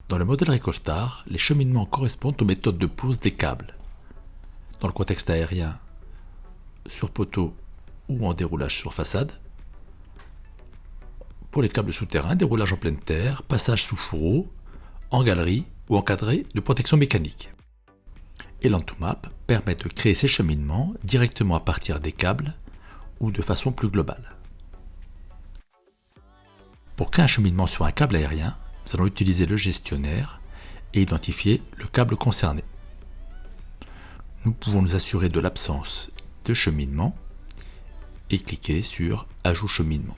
Dans le modèle Recostar, les cheminements correspondent aux méthodes de pose des câbles. Dans le contexte aérien, sur poteau ou en déroulage sur façade. Pour les câbles souterrains, déroulage en pleine terre, passage sous fourreau, en galerie ou encadré de protection mécanique. Et l'An2Map permet de créer ces cheminements directement à partir des câbles ou de façon plus globale. Pour créer un cheminement sur un câble aérien, nous allons utiliser le gestionnaire et identifier le câble concerné. Nous pouvons nous assurer de l'absence de cheminement et cliquer sur Ajout cheminement.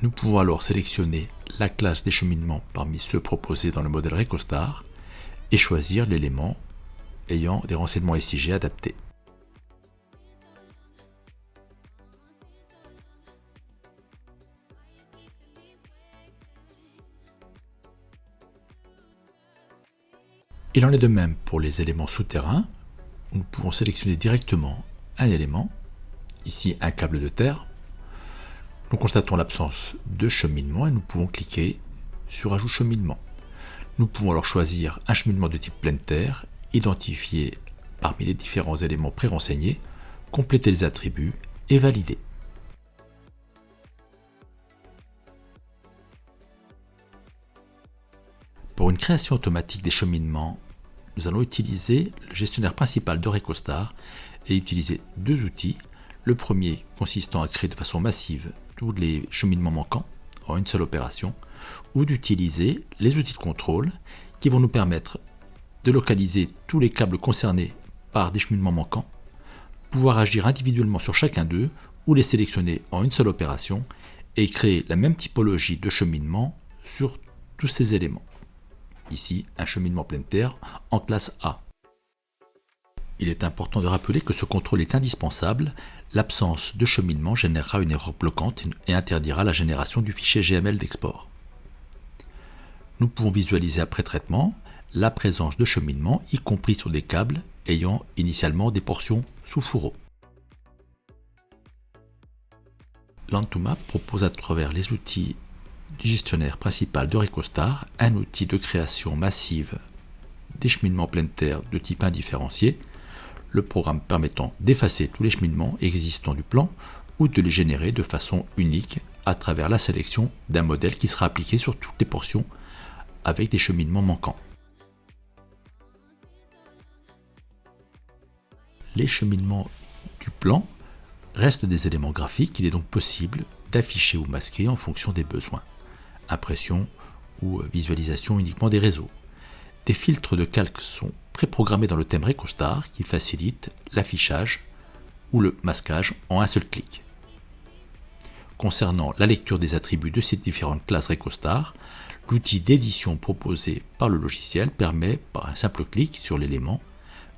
Nous pouvons alors sélectionner la classe des cheminements parmi ceux proposés dans le modèle Recostar et choisir l'élément ayant des renseignements SIG adaptés. Il en est de même pour les éléments souterrains, où nous pouvons sélectionner directement un élément, ici un câble de terre. Nous constatons l'absence de cheminement et nous pouvons cliquer sur Ajout cheminement. Nous pouvons alors choisir un cheminement de type pleine terre, identifier parmi les différents éléments pré-renseignés, compléter les attributs et valider. Pour une création automatique des cheminements, nous allons utiliser le gestionnaire principal de Recostar et utiliser deux outils. Le premier consistant à créer de façon massive tous les cheminements manquants en une seule opération, ou d'utiliser les outils de contrôle qui vont nous permettre de localiser tous les câbles concernés par des cheminements manquants, pouvoir agir individuellement sur chacun d'eux ou les sélectionner en une seule opération et créer la même typologie de cheminement sur tous ces éléments. Ici, un cheminement pleine terre en classe A. Il est important de rappeler que ce contrôle est indispensable. L'absence de cheminement générera une erreur bloquante et interdira la génération du fichier GML d'export. Nous pouvons visualiser après traitement la présence de cheminement, y compris sur des câbles ayant initialement des portions sous fourreau. L'An2Map propose à travers les outils du gestionnaire principal de Recostar un outil de création massive des cheminements pleine terre de type indifférencié, le programme permettant d'effacer tous les cheminements existants du plan ou de les générer de façon unique à travers la sélection d'un modèle qui sera appliqué sur toutes les portions avec des cheminements manquants. Les cheminements du plan restent des éléments graphiques qu'il est donc possible d'afficher ou masquer en fonction des besoins. Impression ou visualisation uniquement des réseaux. Des filtres de calque sont préprogrammés dans le thème Recostar qui facilitent l'affichage ou le masquage en un seul clic. Concernant la lecture des attributs de ces différentes classes Recostar, l'outil d'édition proposé par le logiciel permet, par un simple clic sur l'élément,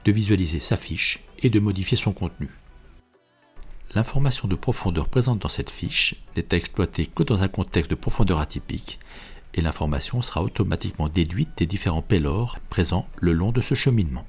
de visualiser sa fiche et de modifier son contenu. L'information de profondeur présente dans cette fiche n'est à exploiter que dans un contexte de profondeur atypique et l'information sera automatiquement déduite des différents payloads présents le long de ce cheminement.